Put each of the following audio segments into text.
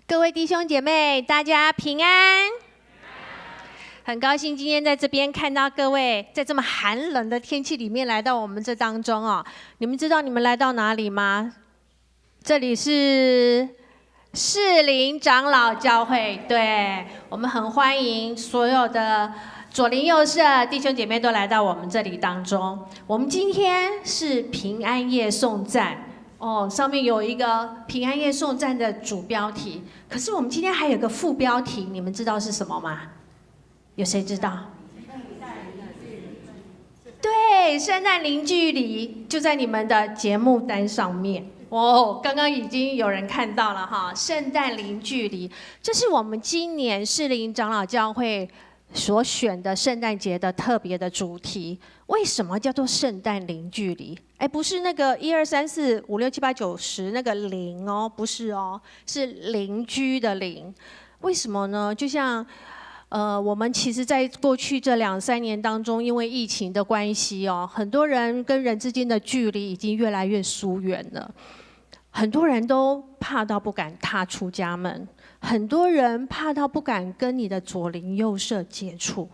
各位弟兄姐妹，大家平安。很高兴今天在这边看到各位，在这么寒冷的天气里面来到我们这当中哦。你们知道你们来到哪里吗？这里是士林长老教会，对，我们很欢迎所有的左邻右舍弟兄姐妹都来到我们这里当中。我们今天是平安夜颂赞。上面有一个平安夜颂赞的主标题，可是我们今天还有个副标题，你们知道是什么吗？有谁知道？对，圣诞零距离就在你们的节目单上面。刚刚已经有人看到了哈，圣诞零距离，这是我们今年士林长老教会所选的圣诞节的特别的主题。为什么叫做圣诞零距离？不是那个1、2、3、4、5、6、7、8、9、10那个零哦，不是哦，是邻居的邻。为什么呢？就像我们其实在过去这2、3年当中，因为疫情的关系哦，很多人跟人之间的距离已经越来越疏远了。很多人都怕到不敢踏出家门，很多人怕到不敢跟你的左邻右舍接触。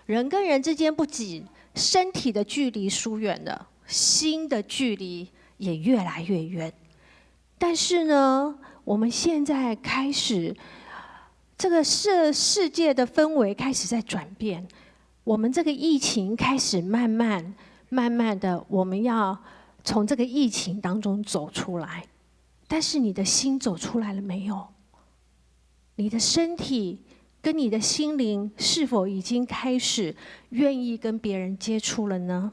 人跟人之间不仅身体的距离疏远了，心的距离也越来越远。但是呢，我们现在开始，这个世界的氛围开始在转变，我们这个疫情开始慢慢的，我们要从这个疫情当中走出来。但是你的心走出来了没有？你的身体跟你的心灵是否已经开始愿意跟别人接触了呢？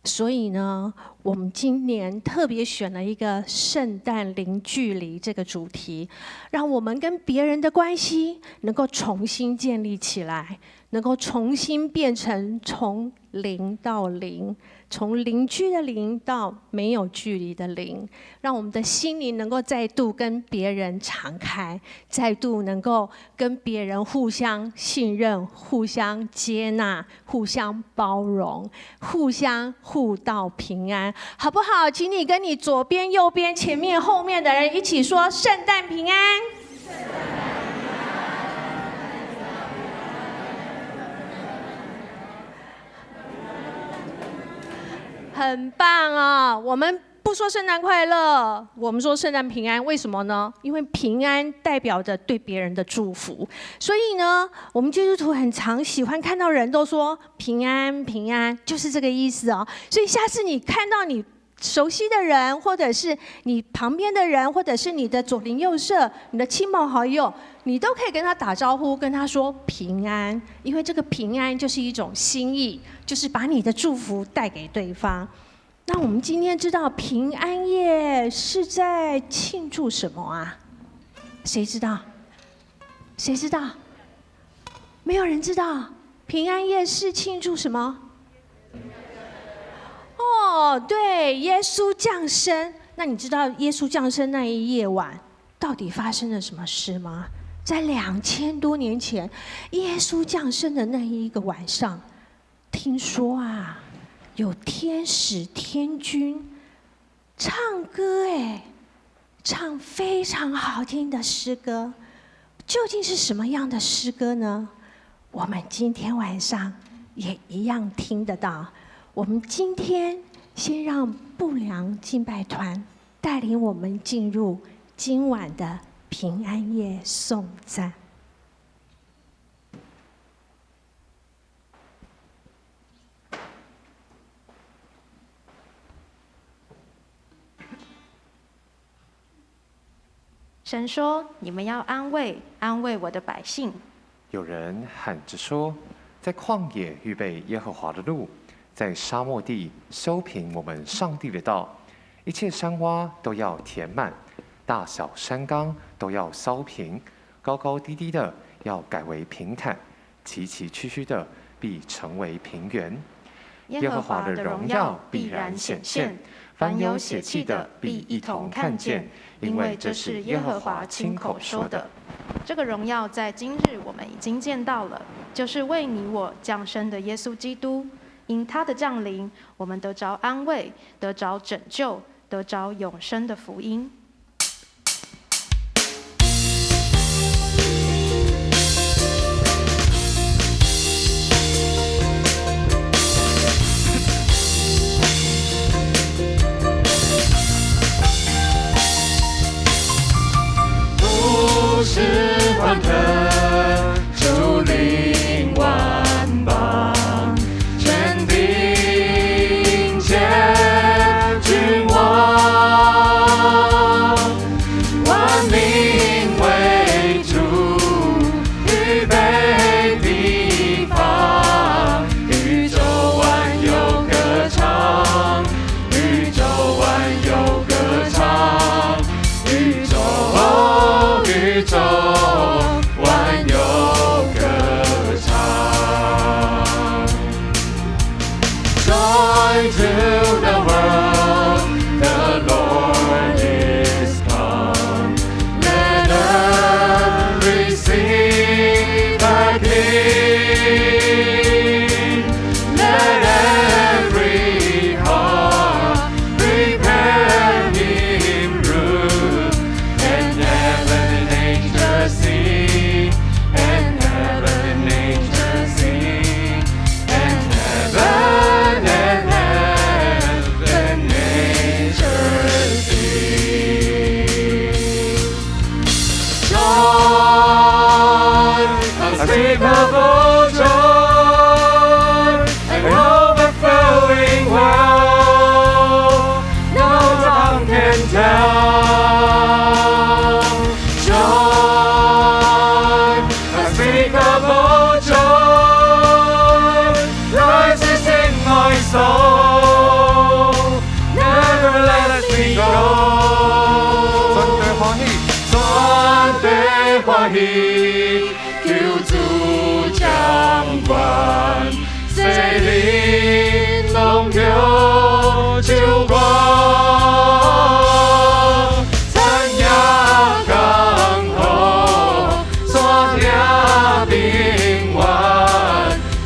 所以呢，我们今年特别选了一个圣诞零距离这个主题，让我们跟别人的关系能够重新建立起来，能够重新变成从零到零，从邻居的邻到没有距离的邻，让我们的心灵能够再度跟别人敞开，再度能够跟别人互相信任、互相接纳、互相包容、互道平安，好不好？请你跟你左边、右边、前面、后面的人一起说：圣诞平安！很棒哦！我们不说圣诞快乐，我们说圣诞平安。为什么呢？因为平安代表着对别人的祝福，所以呢，我们基督徒很常喜欢看到人都说平安平安，就是这个意思哦。所以下次你看到你熟悉的人，或者是你旁边的人，或者是你的左邻右舍、你的亲朋好友，你都可以跟他打招呼，跟他说平安，因为这个平安就是一种心意，就是把你的祝福带给对方。那我们今天知道平安夜是在庆祝什么啊？谁知道？谁知道？没有人知道。平安夜是庆祝什么？对，耶稣降生。那你知道耶稣降生那一夜晚到底发生了什么事吗？在2000多年前，耶稣降生的那一个晚上，听说啊，有天使天君唱歌，唱非常好听的诗歌。究竟是什么样的诗歌呢？我们今天晚上也一样听得到。我们今天先让不良敬拜团带领我们进入今晚的平安夜颂赞。神说：“你们要安慰，安慰我的百姓。”有人喊着说：“在旷野预备耶和华的路，在沙漠地修平我们上帝的道。一切山洼都要填满，大小山冈都要削平，高高低低的要改为平坦，崎崎岖岖的必成为平原。耶和华的荣耀必然显现，凡有血气的必一同看见，因为这是耶和华亲口说的。”这个荣耀在今日我们已经见到了，就是为你我降生的耶稣基督。因他的降临，我们得着安慰，得着拯救，得着永生的福音。喜，救主掌管，谁领龙流救光，参加港口，刷领平安，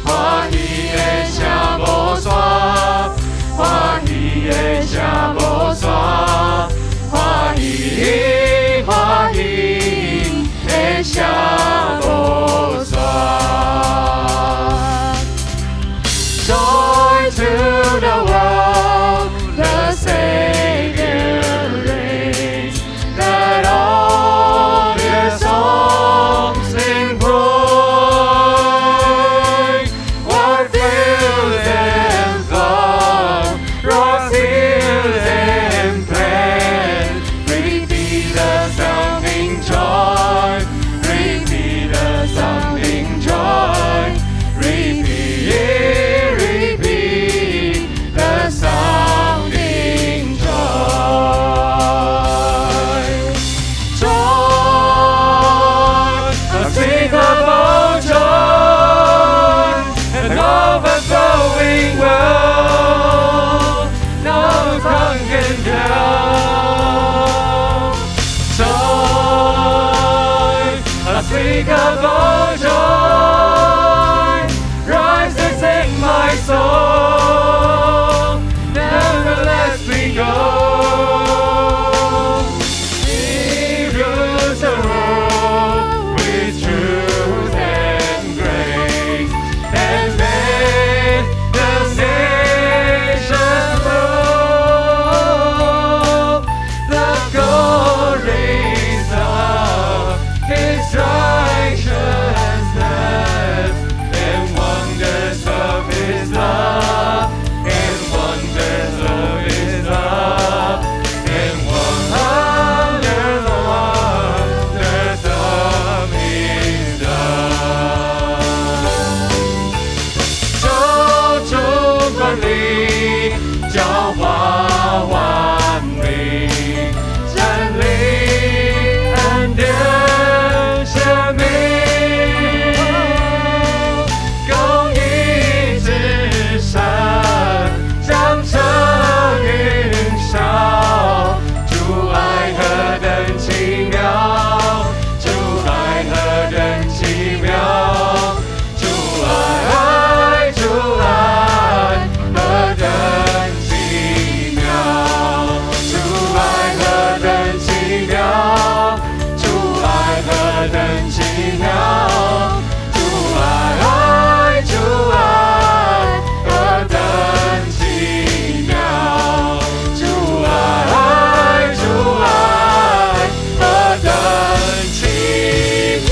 欢喜的声无煞，欢喜的声无煞，欢喜欢喜的声无煞。Joy to the world, the Savior reigns. Let all His songs sing praise. What fills and flood, rocks, hills and plain. Repeat the sounding joy. Repeat the sounding joy. Repeat, repeat the sounding joy. Joy, unspeakable joy, an overflowing world, no tongue can tell. Joy, unspeakable joy, rises in my soul, never lets me go. He rules the world with truth and grace, and made the nations move. The glories of His righteousness and wonders of His love, and wonders of His love, and wonders of His love. 手中管理，教化万民，真理恩典生命，公义之神将成云霄，主爱何等奇妙，主爱何等奇妙，主爱何等奇妙，主爱何等奇妙，主爱何等奇妙，主爱何等奇妙，主爱何等奇妙。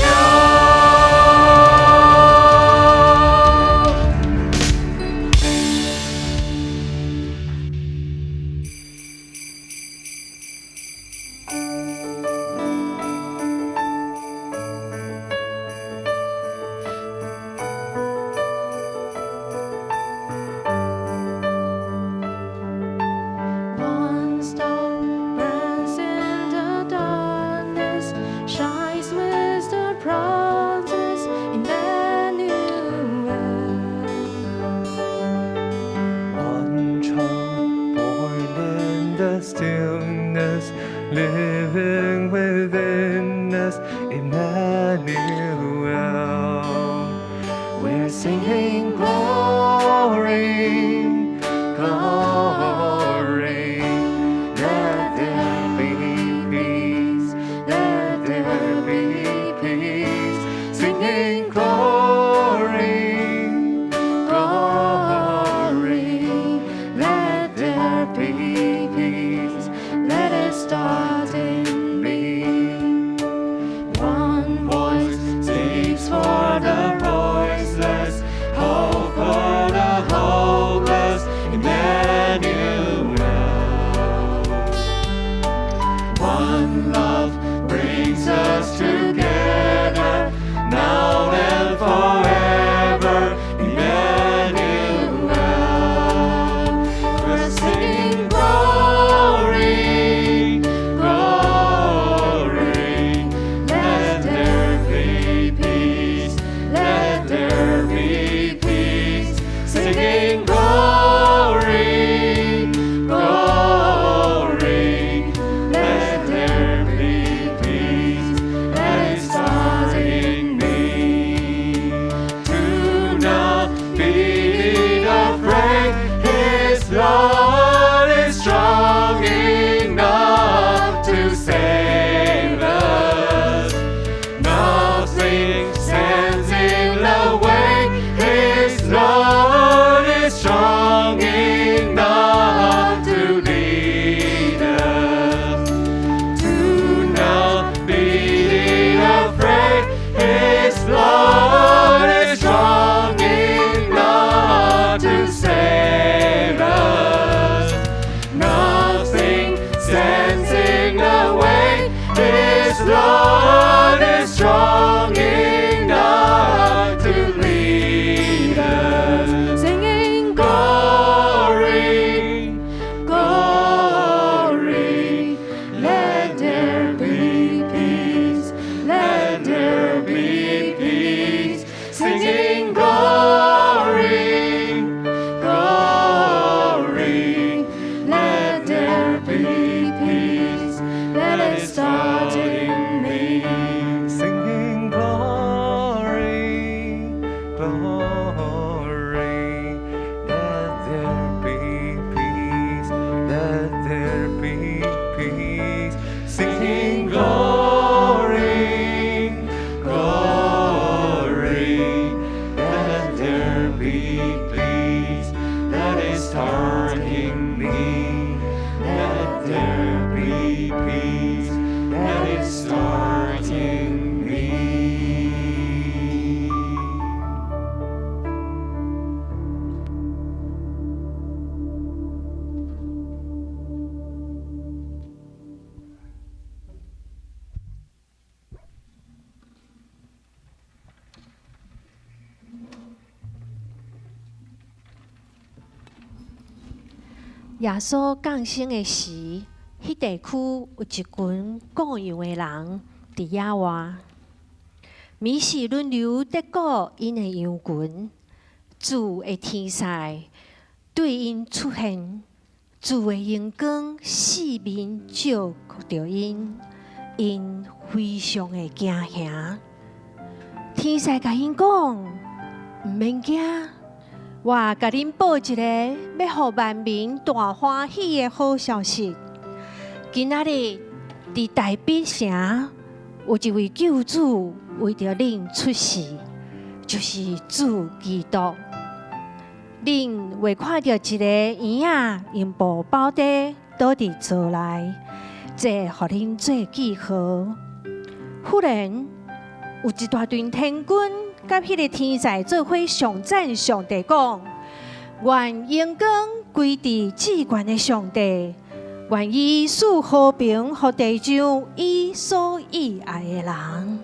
One star burns in the darkness, shines with the promise, Emmanuel. One child born in the stillness, living within us, Emmanuel. We're singing glory, glory. Let there be peace, let there be peace. Singing glory, glory. Let there be peace, let it start in me. One voice speaks for the voiceless, hope for the hopeless. start in me. Let there be peace. Let it start in me. 耶稣降生的时，迄地区有一群固有的人伫野外，每时轮流得顾因的羊群。主的天使对因出现，主的阳光四面照着因，因非常的惊吓。天使甲因讲：毋免惊。 我甲恁报一个要互万民大欢喜的好消息。今仔日伫大必城有一位救主为着恁出世，就是主基督。恁会看到一个婴仔用布包底倒伫座内，这互恁做记号。忽然有一大群天军。 甲迄个天使做伙上赞上帝讲：愿阳光归伫至高的上帝，愿伊赐和平予地上伊所喜爱的人。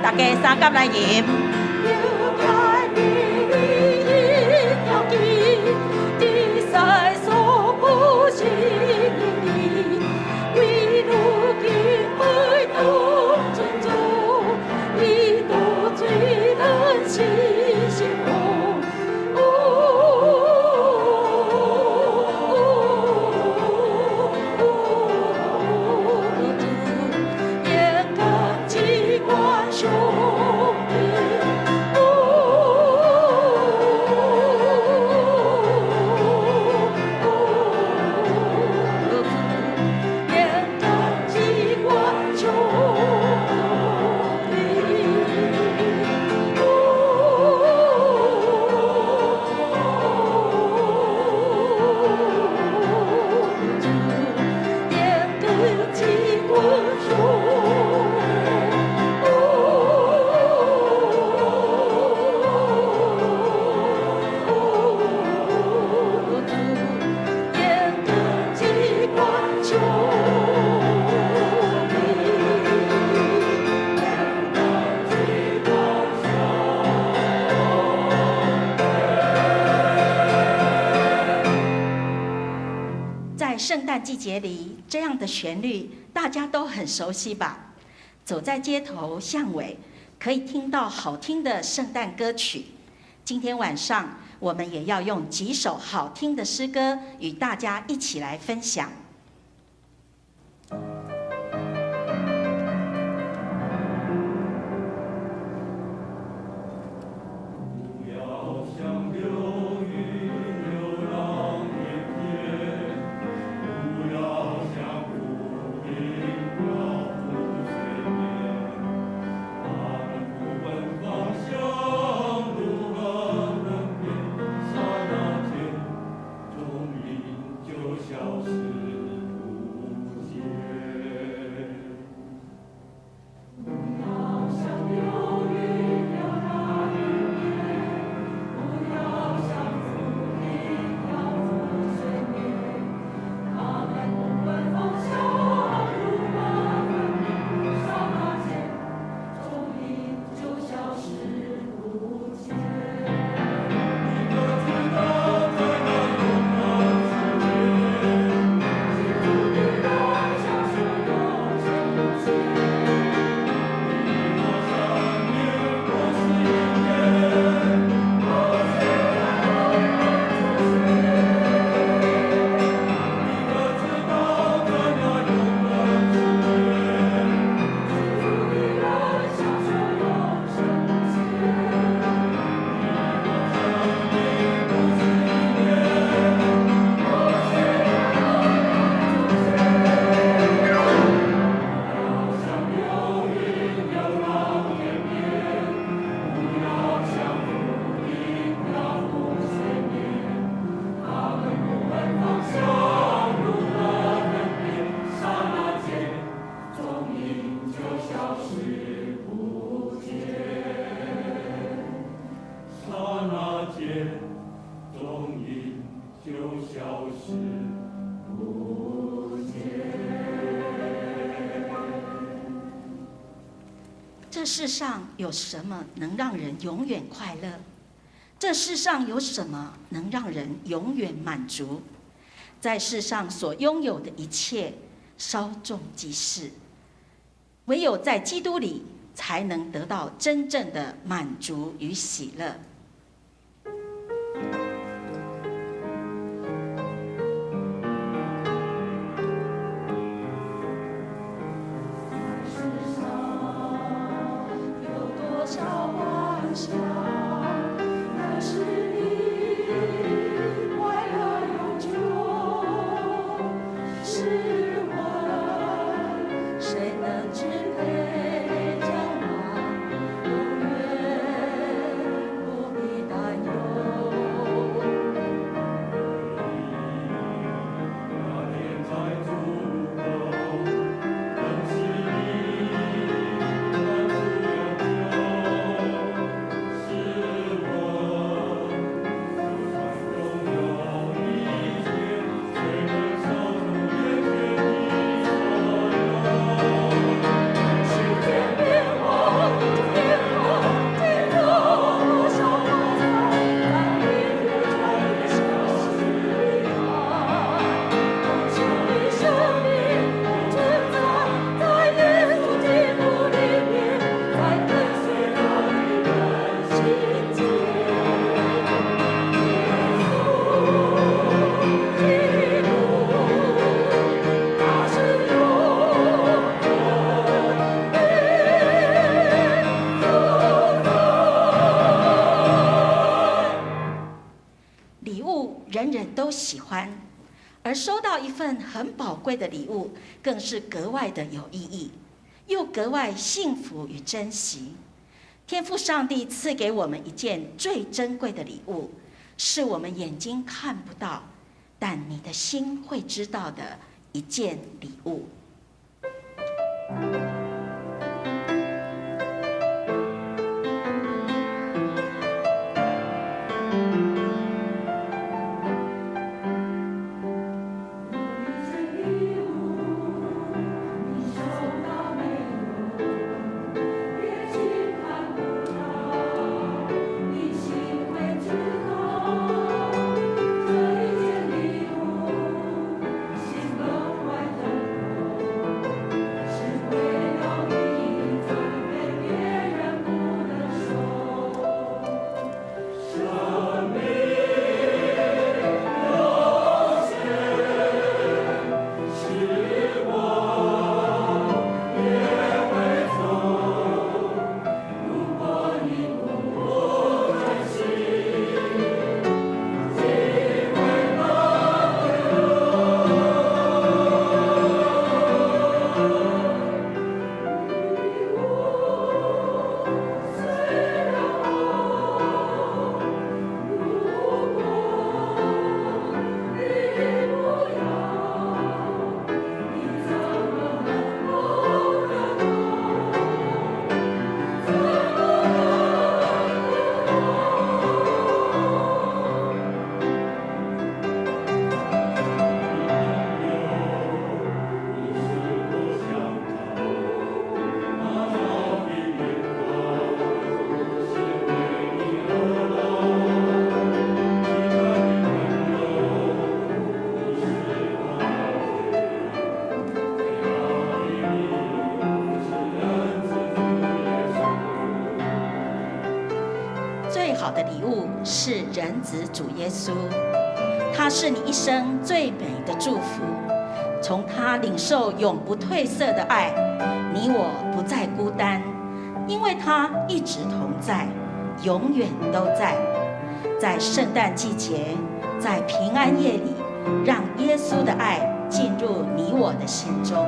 大家三甲来吟。季节里，这样的旋律大家都很熟悉吧？走在街头巷尾，可以听到好听的圣诞歌曲。今天晚上，我们也要用几首好听的诗歌与大家一起来分享。这世上有什么能让人永远快乐？这世上有什么能让人永远满足？在世上所拥有的一切，稍纵即逝。唯有在基督里，才能得到真正的满足与喜乐。人人都喜欢，而收到一份很宝贵的礼物，更是格外的有意义，又格外幸福与珍惜。天父上帝赐给我们一件最珍贵的礼物，是我们眼睛看不到，但你的心会知道的一件礼物。心的的礼物是人子主耶稣，他是你一生最美的祝福。从他领受永不褪色的爱，你我不再孤单，因为他一直同在，永远都在。在圣诞季节，在平安夜里，让耶稣的爱进入你我的心中。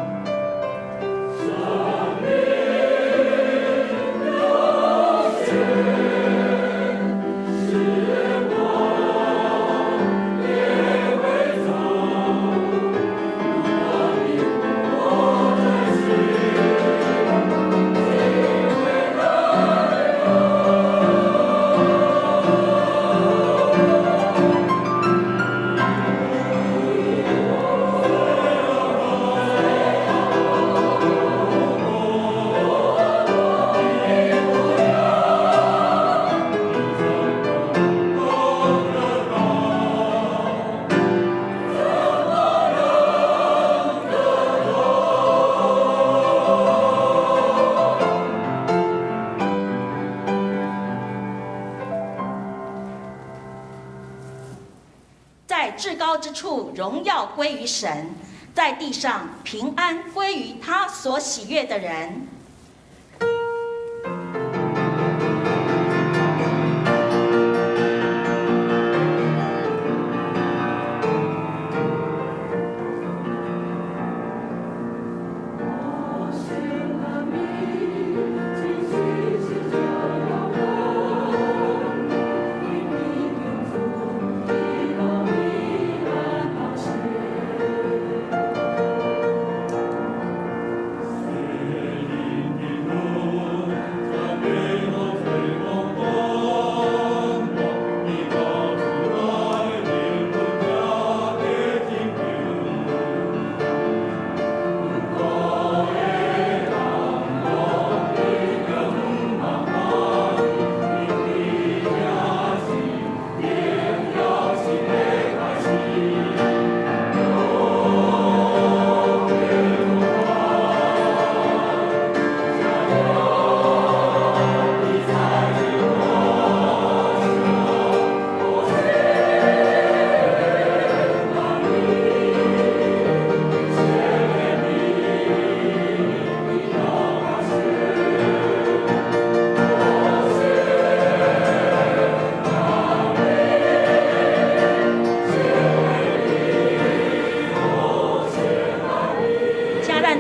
在至高之处，荣耀归于神；在地上，平安归于他所喜悦的人。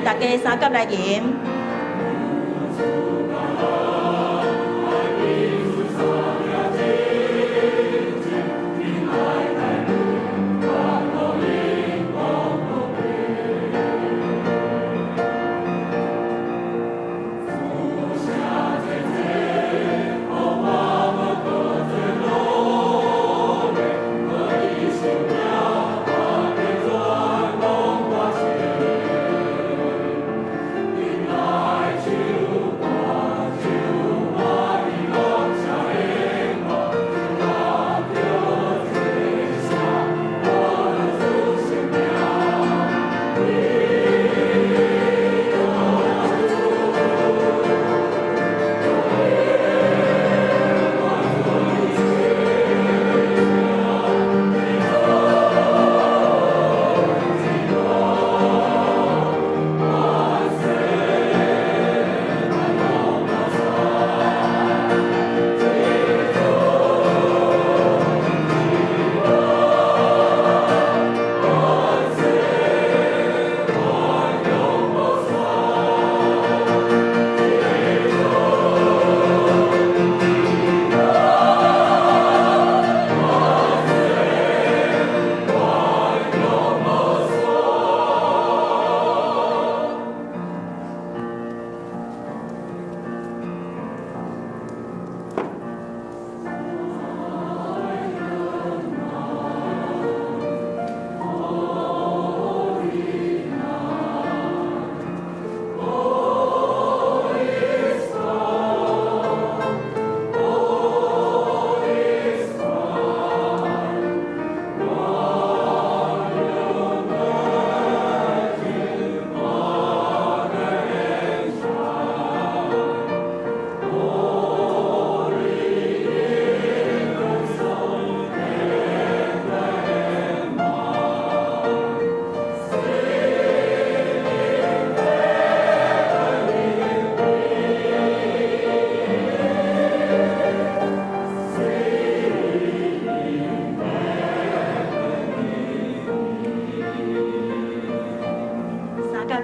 大家三甲来吟。你。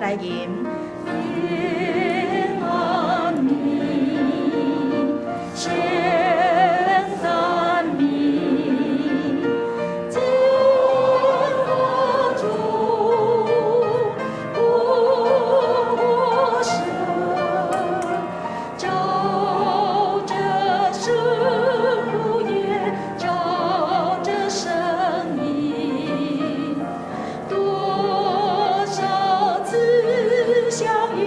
来吟。天安民，现安民，今何处国声？照着圣母眼，照着声音，多少次相遇，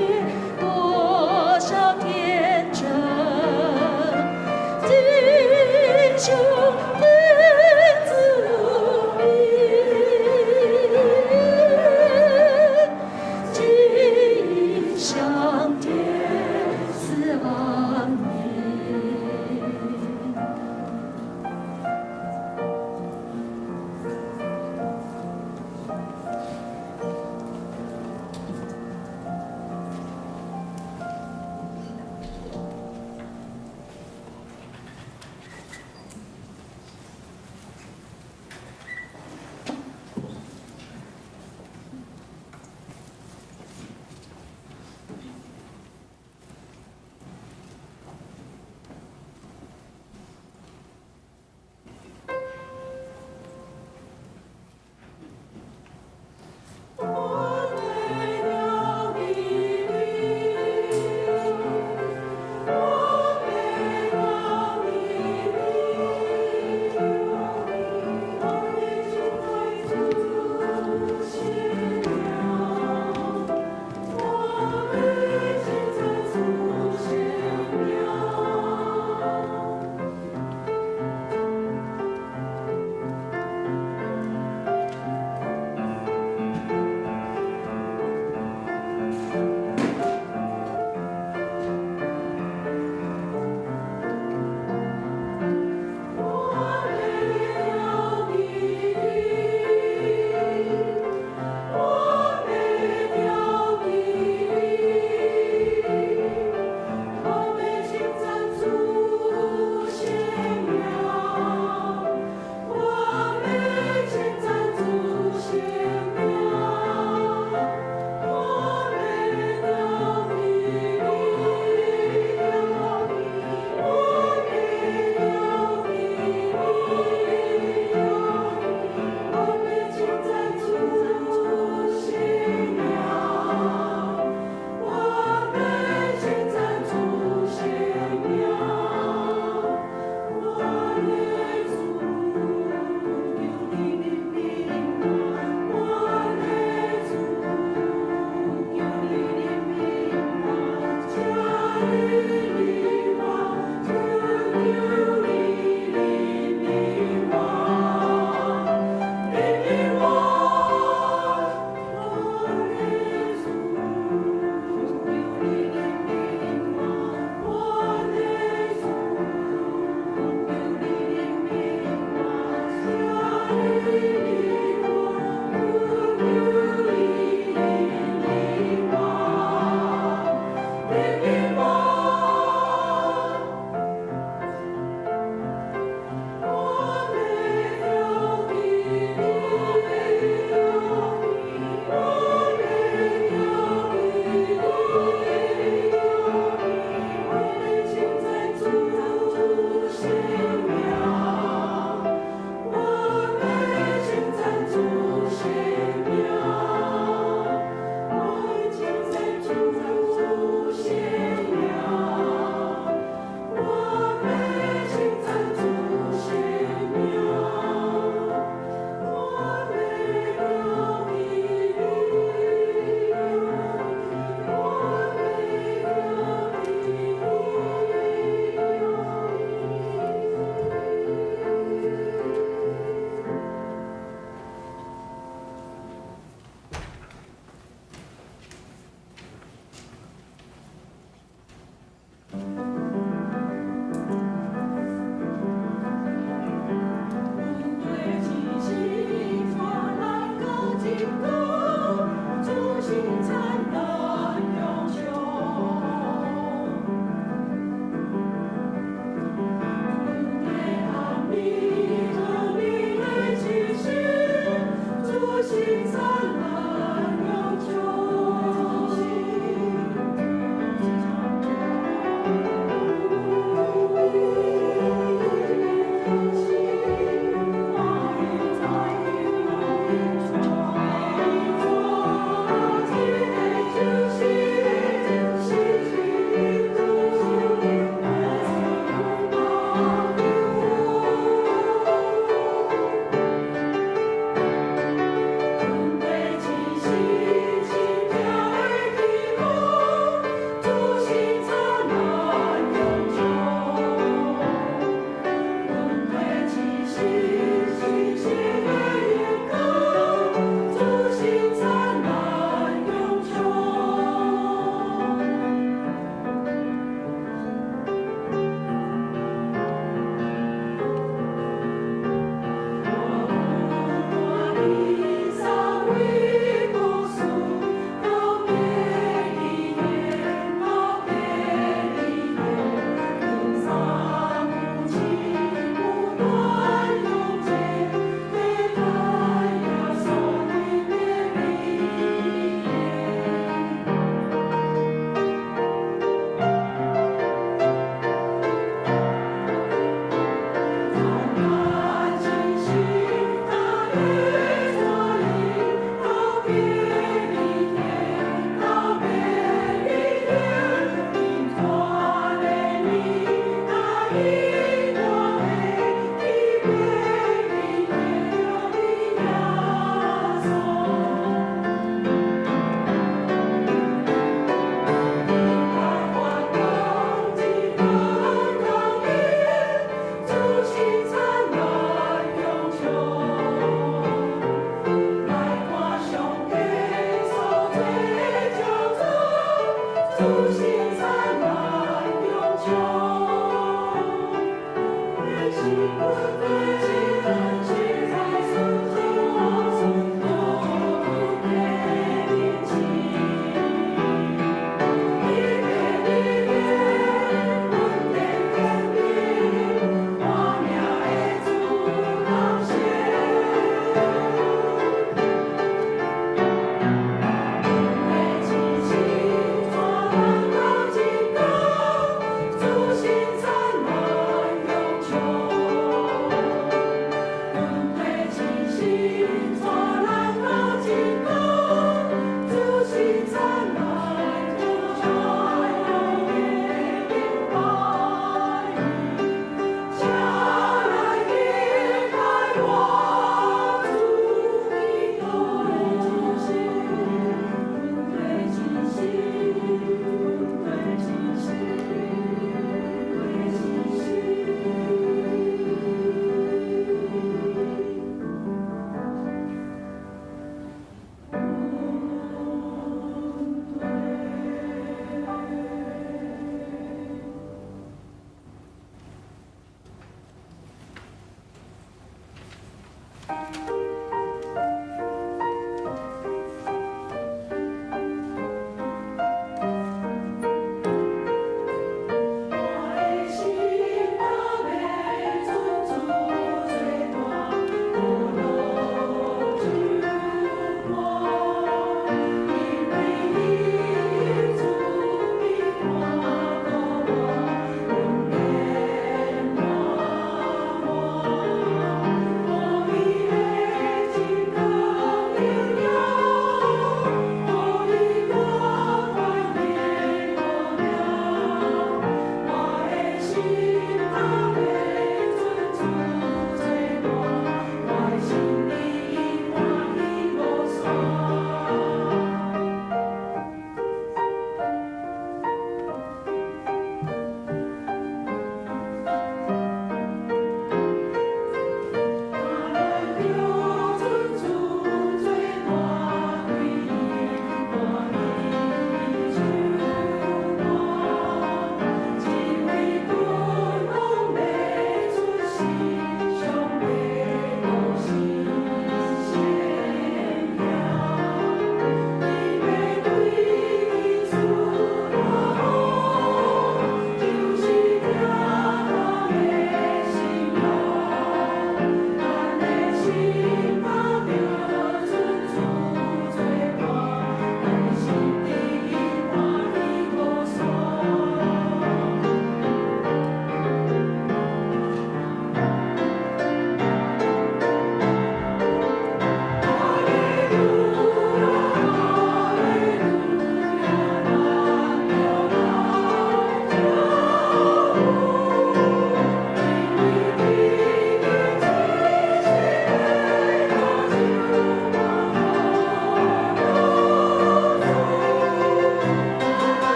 多少天真，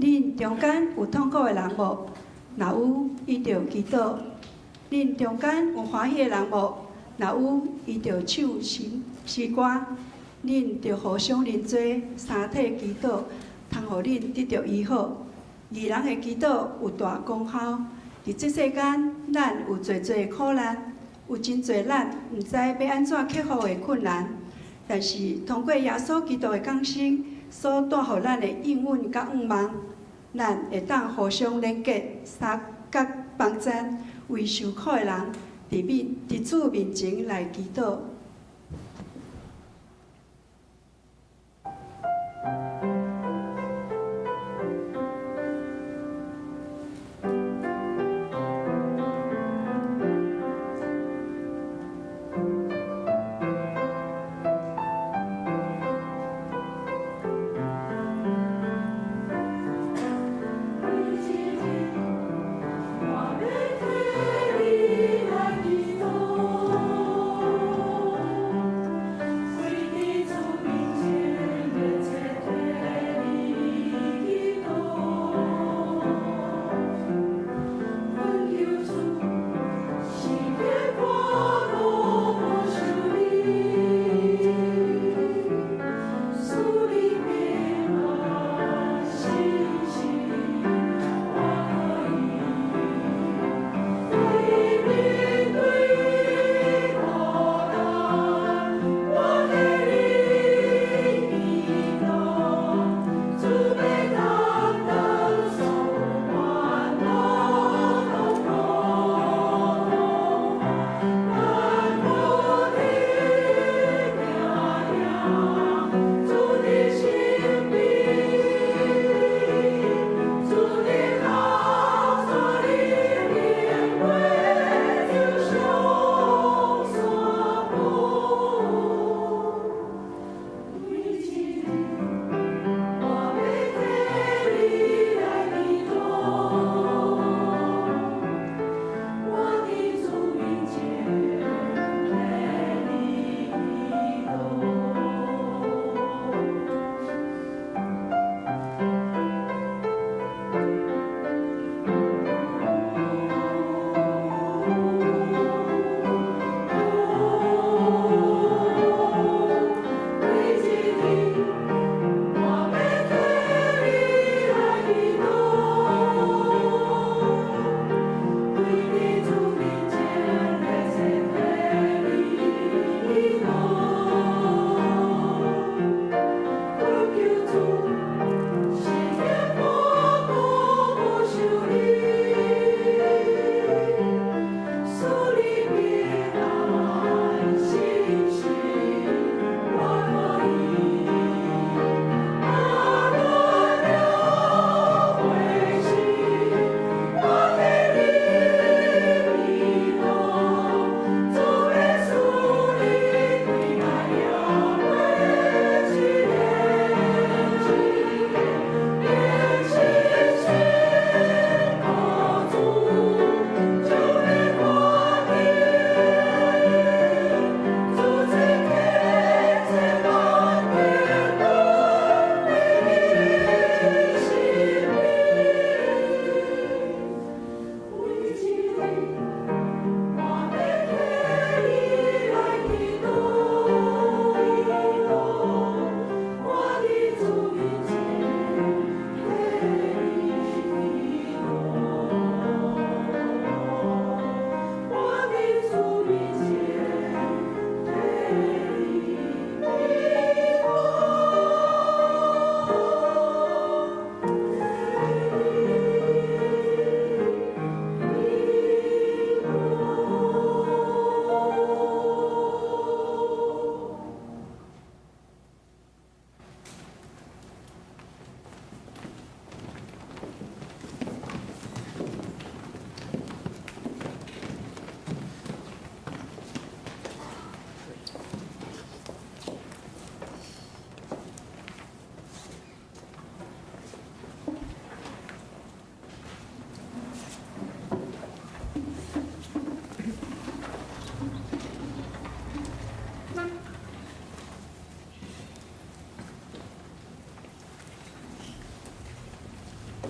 恁中间有痛苦的人无？若有，伊就祈祷。恁中间有欢喜的人无？若有，伊就唱诗歌。恁就互相认做，三体祈祷，通互恁得到医好。二人的祈祷有大功效。伫这世间，咱有侪侪苦难，有真侪咱毋知要安怎克服的困难。但是通过耶稣基督的降生，所带予咱的应允甲愿望，咱会当互相连结、甲帮赞，为受苦的人伫主面前来祈祷。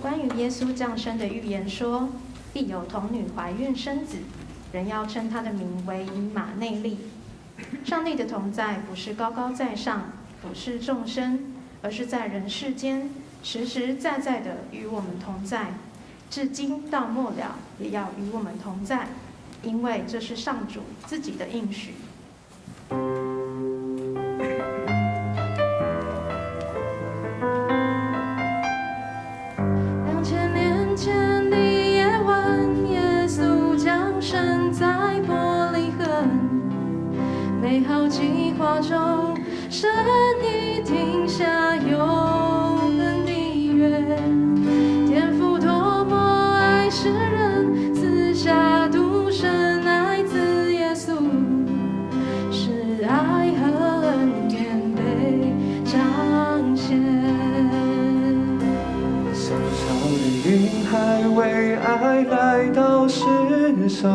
关于耶稣降生的预言说，必有童女怀孕生子，人要称他的名为以马内利。上帝的同在不是高高在上俯视众生，而是在人世间实实在在的与我们同在，至今到末了也要与我们同在，因为这是上主自己的应许。已停下永恒的约。天父多么爱世人，赐下独生爱子耶稣，是爱和恩典被彰显。小小的婴孩为爱来到世上，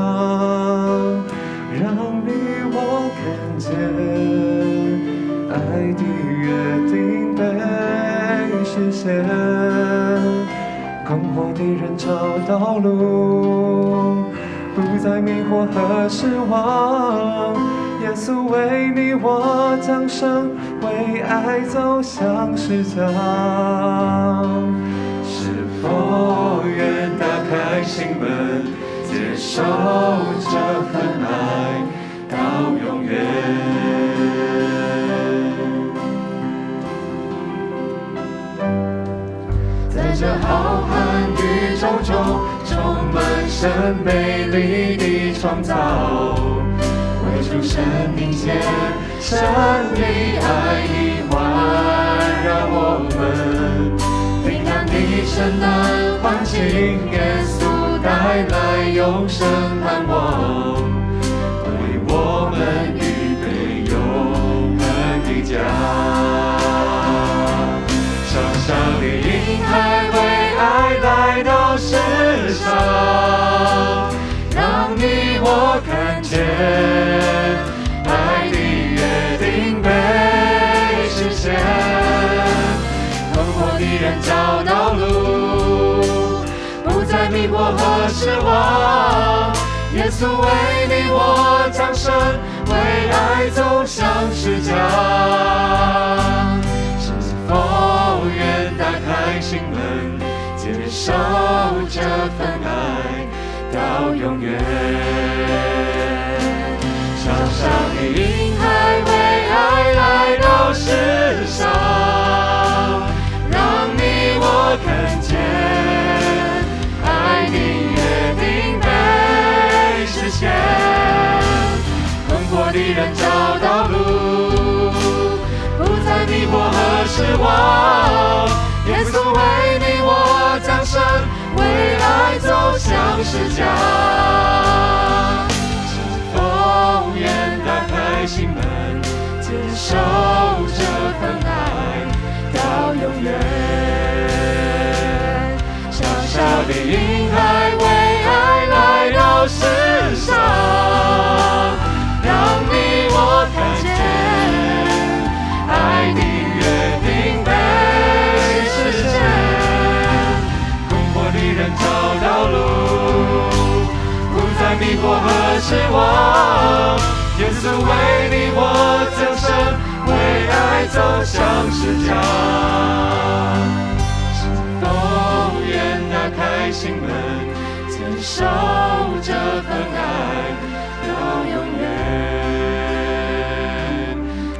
让你我看见爱的约定被实现，困惑的人找到路，不再迷惑和失望。耶稣为你我降生，为爱走向世界。是否愿打开心门，接受这份爱到永远？在这浩瀚宇宙中，充满神美丽的创造，为主生命前，神的爱已环绕我们。平安的圣诞欢庆，耶稣带来永生盼望，为我们预备永恒的家。小小的婴孩为爱来到世上，让你我看见爱的约定被实现。困惑的人找到路，不再迷惑和失望。耶稣为你我降生，为爱走向世界。是否愿打开心门，接受这份爱到永远？小小的婴孩为爱来到世上，让你我看见爱的约定被实现。困惑的人找到路，不再迷惑和失望。耶稣为你我降生，为爱走向世界。是否愿打开心门，接受这份爱到永远？小小的婴孩为爱来到世上，让你我看见爱的约定被实现。困惑的人找到路，不再迷惑和失望。耶稣为你我降生，为爱走向世界。是否愿打开心门，接受这份爱到永远，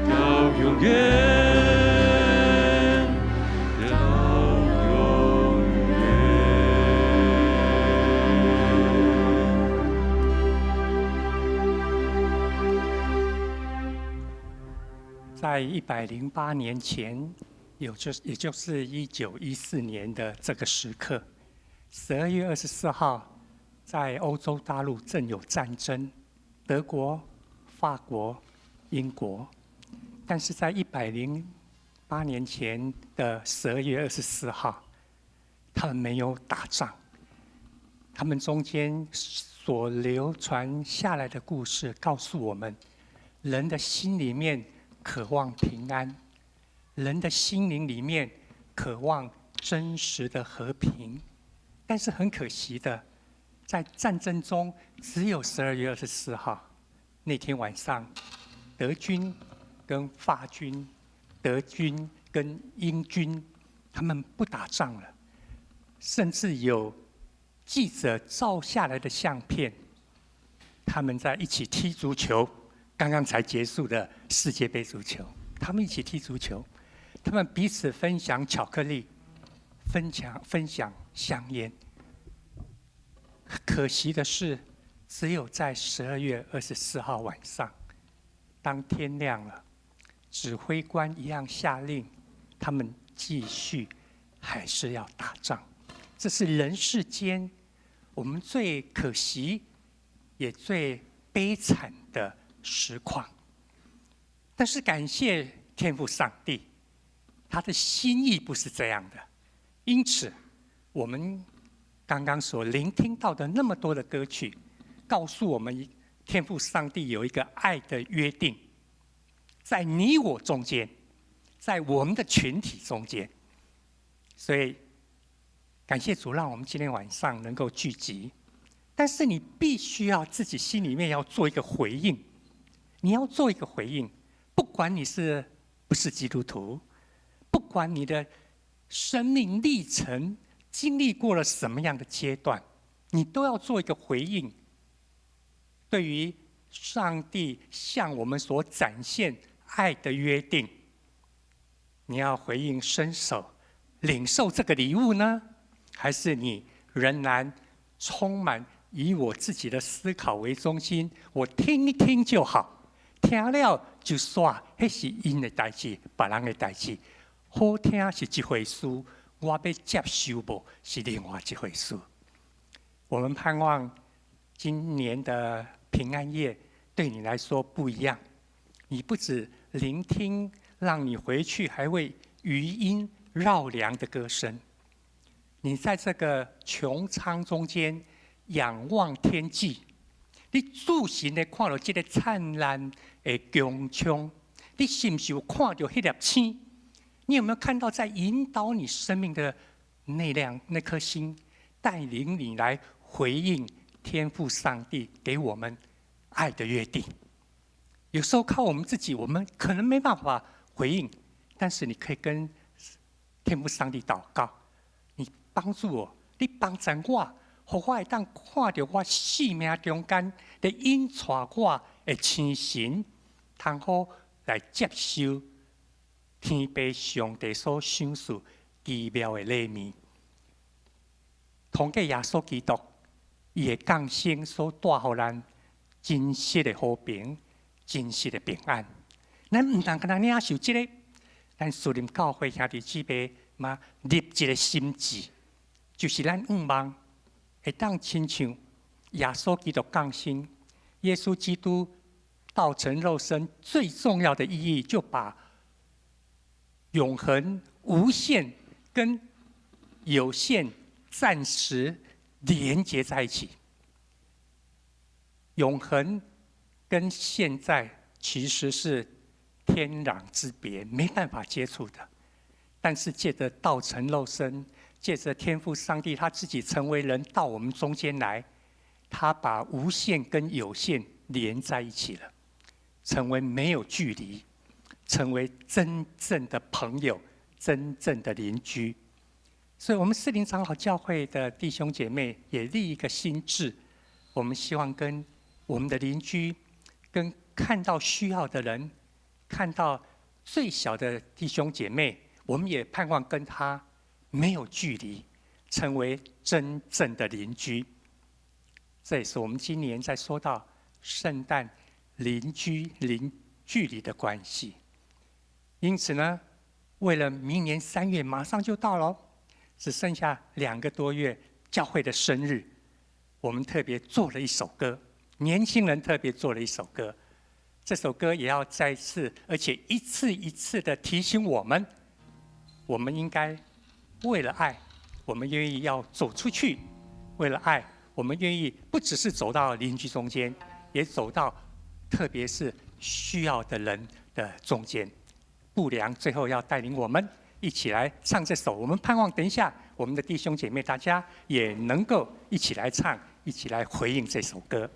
到永远。在108年前，也就是1914年的这个时刻，12月24号，在欧洲大陆正有战争，德国、法国、英国。但是在108年前的12月24号，他们没有打仗。他们中间所流传下来的故事告诉我们，人的心里面渴望平安，人的心灵里面渴望真实的和平。但是很可惜的，在战争中，只有12月24号那天晚上，德军跟法军、德军跟英军，他们不打仗了，甚至有记者照下来的相片，他们在一起踢足球。刚刚才结束的世界杯足球，他们一起踢足球，他们彼此分享巧克力，分享香烟。可惜的是，只有在12月24号晚上，当天亮了，指挥官一样下令，他们继续还是要打仗。这是人世间我们最可惜也最悲惨的实况。但是感谢天父上帝，他的心意不是这样的。因此，我们刚刚所聆听到的那么多的歌曲，告诉我们天父上帝有一个爱的约定，在你我中间，在我们的群体中间。所以感谢主，让我们今天晚上能够聚集。但是你必须要自己心里面要做一个回应，你要做一个回应，不管你是不是基督徒，不管你的生命历程经历过了什么样的阶段，你都要做一个回应。对于上帝向我们所展现爱的约定，你要回应伸手领受这个礼物呢，还是你仍然充满以我自己的思考为中心，我听一听就好，听了就煞，那是因的代志，别人的代志。好听是一回事，我要接受不是另外一回事。我们盼望今年的平安夜对你来说不一样，你不只聆听让你回去还会余音绕梁的歌声，你在这个穹苍中间仰望天际，你自信的看到这个灿烂的穹苍，你是不是有看到那粒星？你有没有看到在引导你生命的那颗星，带领你来回应天父上帝给我们爱的约定？有时候靠我们自己，我们可能没办法回应，但是你可以跟天父上帝祷告，你帮助我，你帮助我，让我会当看到我生命中间的引带我的精神，通好来接受天父上帝所赏赐奇妙的礼物。通过耶稣基督，伊的降生所带予咱真实的和平、真实的平安。咱唔通干那领受这个，咱属灵教会兄弟姊妹嘛立一个心志，就是咱愿望会当亲像耶稣基督降生，耶稣基督道成肉身最重要的意义，就把永恒、无限跟有限、暂时连接在一起。永恒跟现在其实是天壤之别，没办法接触的。但是借着道成肉身，借着天父上帝他自己成为人到我们中间来，他把无限跟有限连在一起了，成为没有距离，成为真正的朋友，真正的邻居。所以我们士林长老教会的弟兄姐妹也立一个心志，我们希望跟我们的邻居，跟看到需要的人，看到最小的弟兄姐妹，我们也盼望跟他没有距离，成为真正的邻居。这也是我们今年在说到圣诞邻居零距离的关系。因此呢，为了明年3月马上就到了，只剩下2个多月教会的生日，我们特别做了一首歌，年轻人特别做了一首歌。这首歌也要再次，而且一次一次的提醒我们，我们应该为了爱，我们愿意要走出去；为了爱，我们愿意不只是走到邻居中间，也走到特别是需要的人的中间。布良最后要带领我们一起来唱这首，我们盼望等一下我们的弟兄姐妹大家也能够一起来唱，一起来回应这首歌。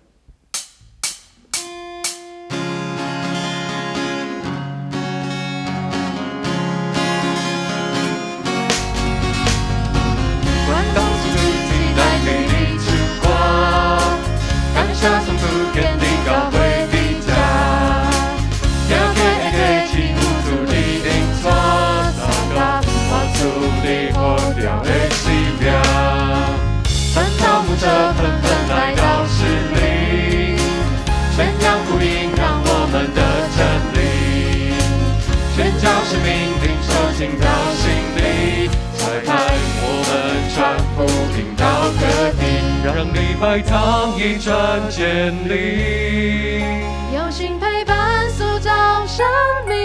下从不肯定高会评价，要给爱对起无助的定错，糟糕，我处理破掉的心凉，传道牧者纷纷来到市里。进到心里，才派我们传福音到各地，让礼拜堂一转建立，有心陪伴塑造生命。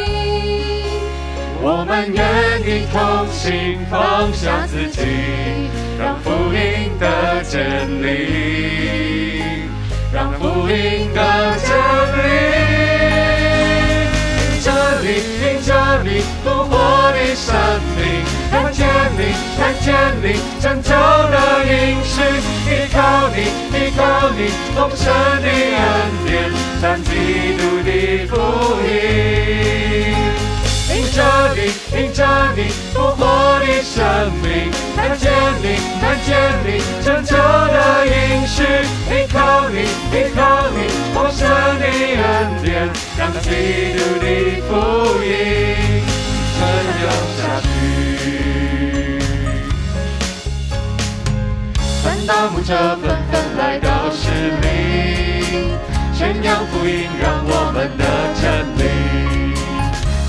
我们愿意同行，放下自己，让福音的真理，让福音的真理。因着你复活的生命，看见你，看见你拯救的应许，依靠你，依靠你丰盛的恩典，传基督的福音。因着你，因着你复活的生命，看见你，看见你拯救的应许，依靠你，依靠你丰盛的恩典，让基督的福音传扬下去。传道牧者纷纷来到市里，宣扬福音，让我们的真理，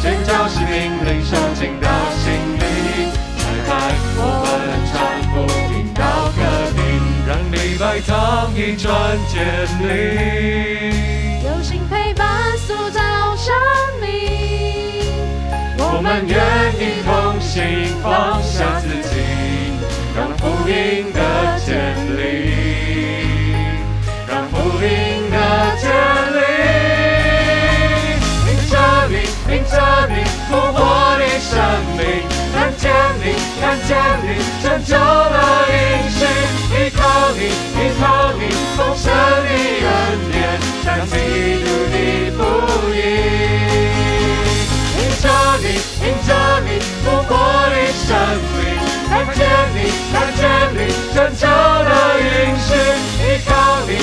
宣教士命领受进到心里，才派我们传福音到各地，让礼拜堂一转建立，有心陪伴塑造生命。我们愿意同行，放下自己，让福音的建立，让福音的建立。因着你复活的生命，看见你，看见你拯救的应许，依靠你，依靠你丰盛的恩典，传基督的福音。因着你，因着你复活的生命，看见你，看见你拯救的应许，依靠你，依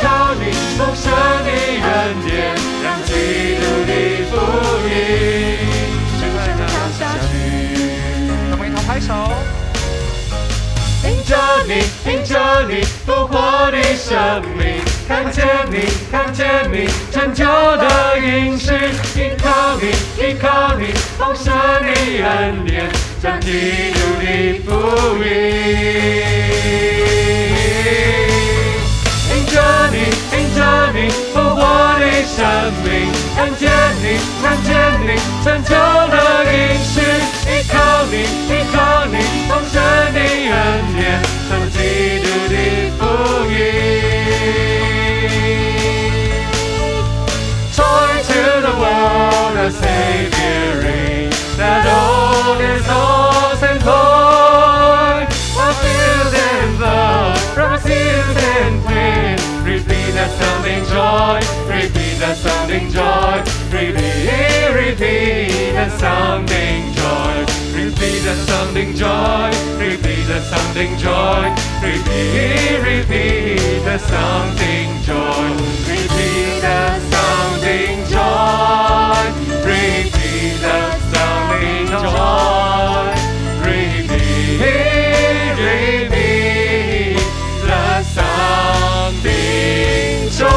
靠你丰盛的恩典，让基督的福音生长下去。我们一同拍手。因着你，因着你复活的生命，看见你，看见你拯救的应许，依靠你，依靠你丰盛的恩典，将基督的福音。因着你，因着你复活的生命，看见你，看见你拯救的应许，依靠你，依靠你丰盛的恩典，将基督的福音。Joy to the world, a Savior reigns, that all is lost and void, fulfilled in love, promises and pain. Repeat that sounding joy, repeat that sounding joy, repeat that sounding joy, repeat that sounding joy, repeat that sounding joy, repeat that sounding joy, repeat that sounding joy, repeat that sounding joy, repeat that sounding joy.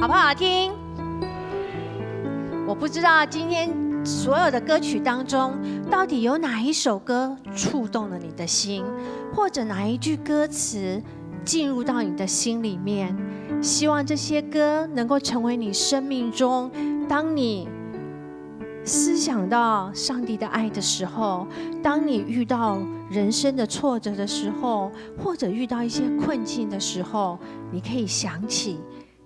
好不好听？我不知道今天所有的歌曲当中，到底有哪一首歌触动了你的心，或者哪一句歌词进入到你的心里面。希望这些歌能够成为你生命中，当你思想到上帝的爱的时候，当你遇到人生的挫折的时候，或者遇到一些困境的时候，你可以想起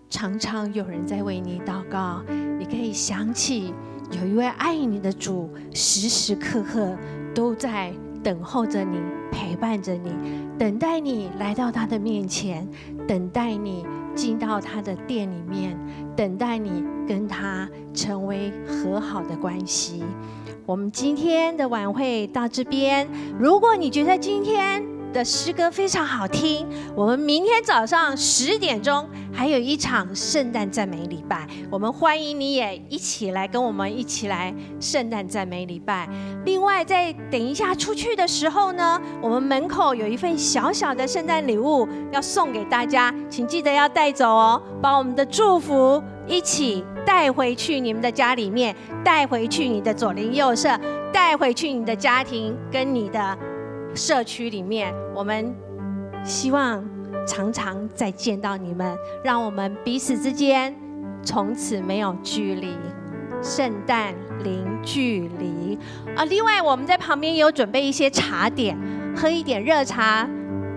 常常有人在为你祷告，你可以想起有一位爱你的主，时时刻刻都在等候着你，陪伴着你，等待你来到他的面前，等待你进到他的殿里面，等待你跟他成为和好的关系。我们今天的晚会到这边，如果你觉得今天的诗歌非常好听，我们明天早上10点钟还有一场圣诞赞美礼拜。我们欢迎你也一起来跟我们一起来圣诞赞美礼拜。另外，在等一下出去的时候呢，我们门口有一份小小的圣诞礼物要送给大家，请记得要带走哦，把我们的祝福一起带回去你们的家里面，带回去你的左邻右舍，带回去你的家庭跟你的社区里面。我们希望常常再见到你们，让我们彼此之间从此没有距离。圣诞零距离啊！另外，我们在旁边也有准备一些茶点，喝一点热茶，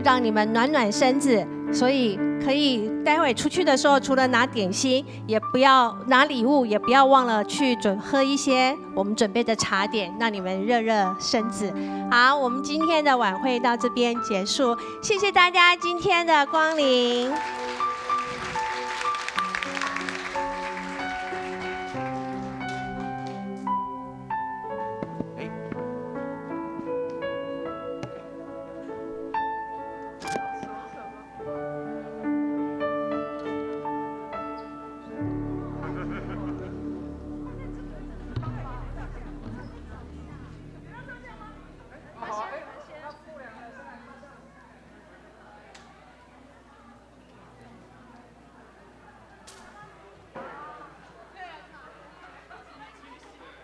让你们暖暖身子。所以可以待会出去的时候，除了拿点心，也不要拿礼物，也不要忘了去喝一些我们准备的茶点，让你们热热身子。好，我们今天的晚会到这边结束，谢谢大家今天的光临。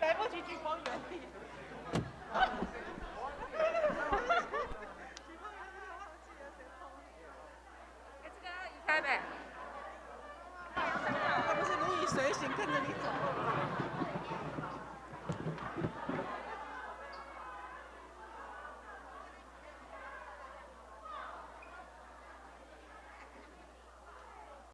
来不及举光原地。